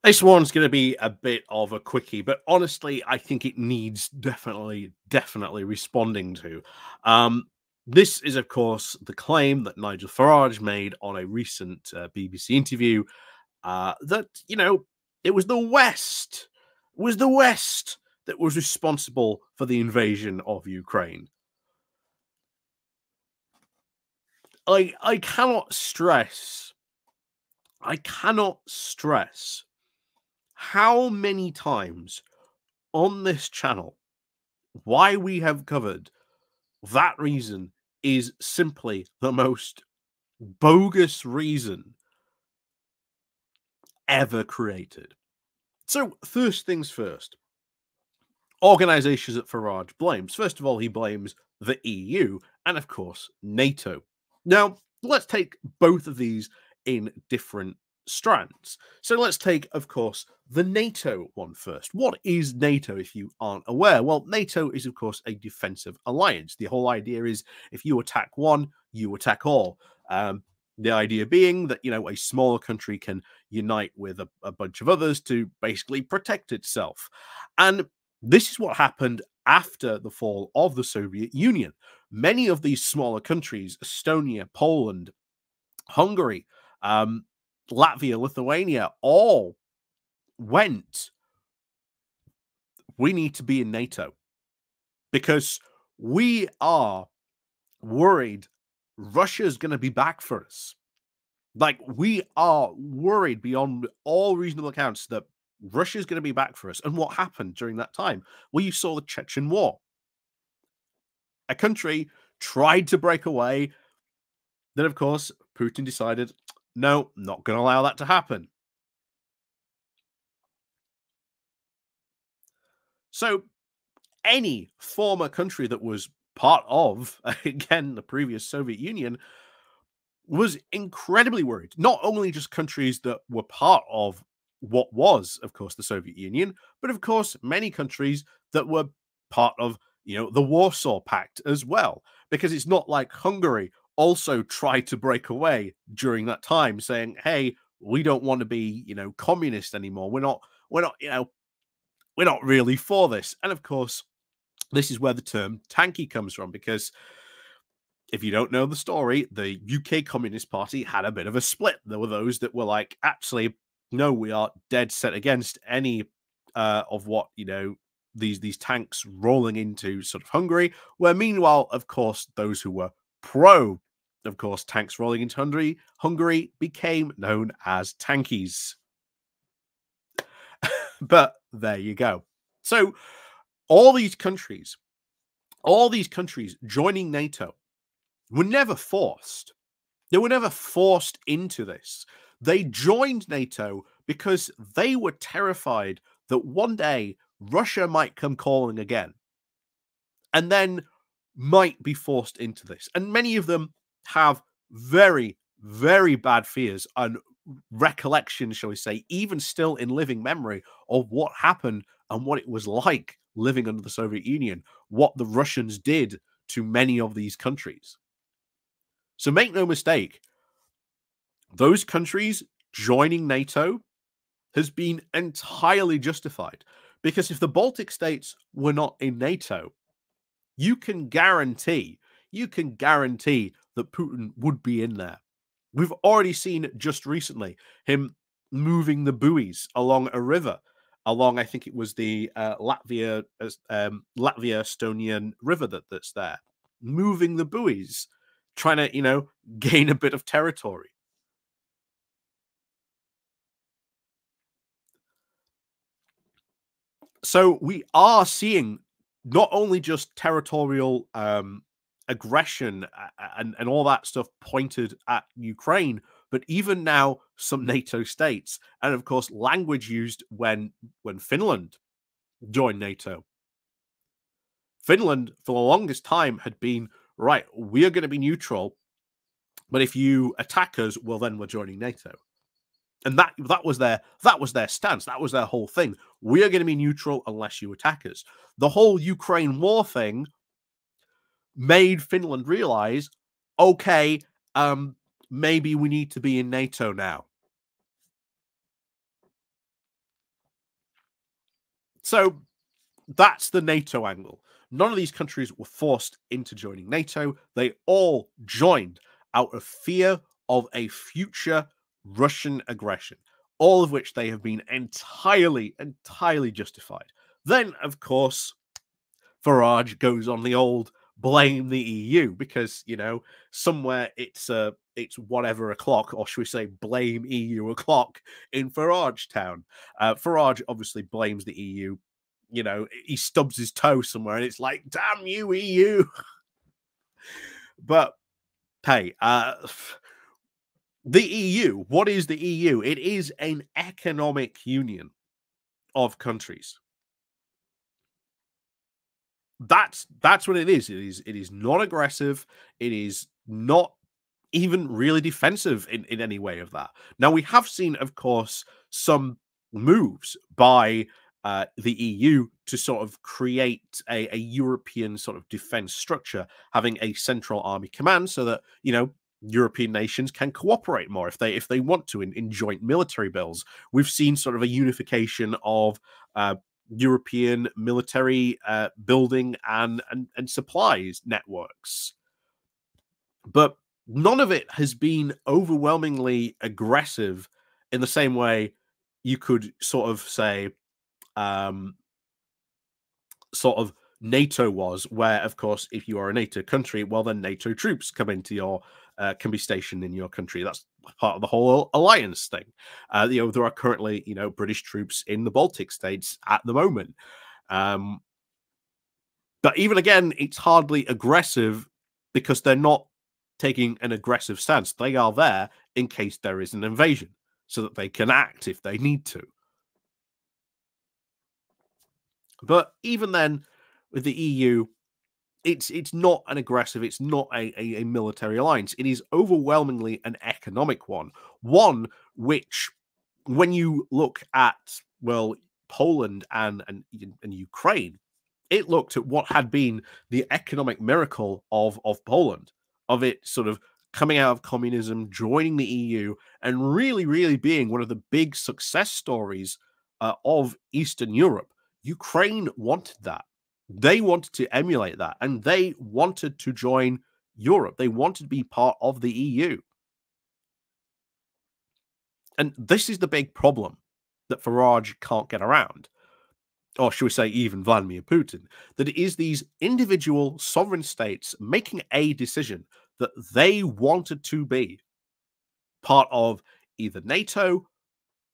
This one's going to be a bit of a quickie, but honestly, I think it needs definitely responding to. Um, this is, of course, the claim that Nigel Farage made on a recent BBC interview that, it was the West, that was responsible for the invasion of Ukraine. I cannot stress, how many times on this channel why we have covered that reason is simply the most bogus reason ever created. So, first things first, organizations that Farage blames. First of all, he blames the EU and, of course, NATO. Now, let's take both of these in different strands. So let's take, of course, the NATO one first. What is NATO, if you aren't aware? Well, NATO is, of course, a defensive alliance. The whole idea is if you attack one, you attack all. The idea being that, a smaller country can unite with a bunch of others to basically protect itself. And this is what happened after the fall of the Soviet Union. Many of these smaller countries, Estonia, Poland, Hungary, Latvia, Lithuania, all went, we need to be in NATO because we are worried Russia's going to be back for us. Like, we are worried beyond all reasonable accounts that Russia's going to be back for us. And what happened during that time? Well, you saw the Chechen War. A country tried to break away. Then, of course, Putin decided, no, not going to allow that to happen. So any former country that was part of, again, the previous Soviet Union was incredibly worried. Not only just countries that were part of what was, of course, the Soviet Union, but, of course, many countries that were part of, the Warsaw Pact as well. Because it's not like Hungary also tried to break away during that time, saying, hey, we don't want to be, communist anymore. We're not, we're not really for this. And of course, this is where the term tanky comes from, because if you don't know the story, the UK Communist Party had a bit of a split. There were those that were like, actually, no, we are dead set against any of what, these tanks rolling into sort of Hungary, where meanwhile, of course, those who were pro, of course, tanks rolling into Hungary became known as tankies. But there you go. So all these countries joining NATO were never forced. They were never forced into this. They joined NATO because they were terrified that one day Russia might come calling again and then might be forced into this. And many of them have very, very bad fears and recollections, shall we say, even still in living memory of what happened and what it was like living under the Soviet Union, what the Russians did to many of these countries. So make no mistake, those countries joining NATO has been entirely justified, because if the Baltic states were not in NATO, you can guarantee that Putin would be in there. We've already seen just recently him moving the buoys along a river, along, I think it was the Latvia-Estonian river that's there, moving the buoys, trying to, gain a bit of territory. So we are seeing not only just territorial aggression and all that stuff pointed at Ukraine, but even now some NATO states, and of course language used when Finland joined NATO. Finland for the longest time had been, right, we are going to be neutral, but if you attack us, well, then we're joining NATO. And that was their stance. That was their whole thing. We are going to be neutral unless you attack us. The whole Ukraine war thing made Finland realize, okay, maybe we need to be in NATO now. So that's the NATO angle. None of these countries were forced into joining NATO. They all joined out of fear of a future Russian aggression, all of which they have been entirely justified. Then, of course, Farage goes on the old blame the EU because, you know, somewhere it's whatever o'clock, or should we say blame EU o'clock in Farage town. Farage obviously blames the EU. You know, he stubs his toe somewhere and it's like, damn you, EU. But hey, the EU, what is the EU? It is an economic union of countries. That's what it is. It is not aggressive. It is not even really defensive in any way of that. Now, we have seen, of course, some moves by the EU to sort of create a European sort of defense structure, having a central army command so that, you know, European nations can cooperate more if they want to in joint military bills. We've seen sort of a unification of European military building and supplies networks. But none of it has been overwhelmingly aggressive in the same way you could sort of say sort of NATO was, where, of course, if you are a NATO country, well, then NATO troops come into your can be stationed in your country. That's part of the whole alliance thing. You know, there are currently, you know, British troops in the Baltic states at the moment. But even again, it's hardly aggressive because they're not taking an aggressive stance. They are there in case there is an invasion so that they can act if they need to. But even then, with the EU, it's not an aggressive, it's not a military alliance. It is overwhelmingly an economic one which, when you look at, well, Poland and Ukraine, it looked at what had been the economic miracle of Poland, of it sort of coming out of communism, joining the EU, and really being one of the big success stories of Eastern Europe. Ukraine wanted that. They wanted to emulate that, and they wanted to join Europe. They wanted to be part of the EU. And this is the big problem that Farage can't get around, or should we say even Vladimir Putin, that it is these individual sovereign states making a decision that they wanted to be part of either NATO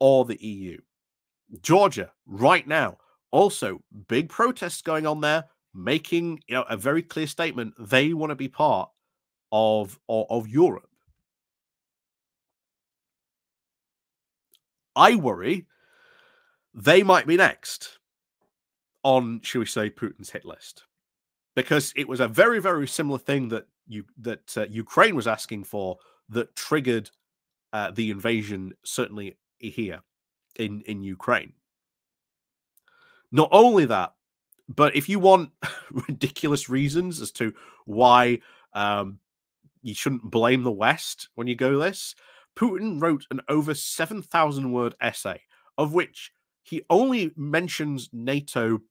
or the EU. Georgia, right now, also big protests going on there, making, you know, a very clear statement they want to be part of Europe. I worry they might be next on, shall we say, Putin's hit list, because it was a very similar thing that Ukraine was asking for that triggered the invasion, certainly here in Ukraine. Not only that, but if you want ridiculous reasons as to why you shouldn't blame the West when you go this, Putin wrote an over 7,000 word essay, of which he only mentions NATO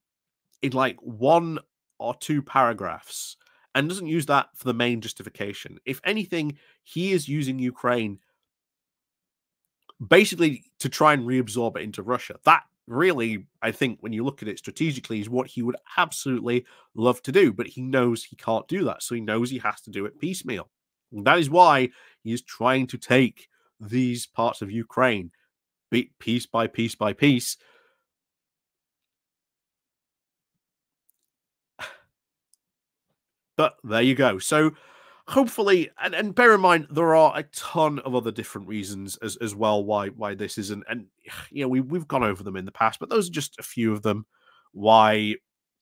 in like 1 or 2 paragraphs and doesn't use that for the main justification. If anything, he is using Ukraine basically to try and reabsorb it into Russia. That really, I think, when you look at it strategically, is what he would absolutely love to do, but he knows he can't do that. So he knows he has to do it piecemeal. And that is why he is trying to take these parts of Ukraine piece by piece by piece. But there you go. So hopefully, and bear in mind, there are a ton of other different reasons as well why this isn't, and you know, we've gone over them in the past, but those are just a few of them why, you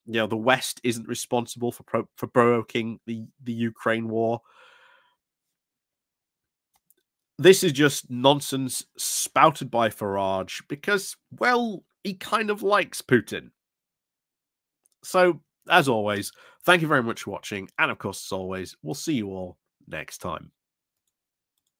know, the West isn't responsible for provoking the Ukraine war. This is just nonsense spouted by Farage because, well, he kind of likes Putin. So, as always, thank you very much for watching, and of course, as always, we'll see you all next time.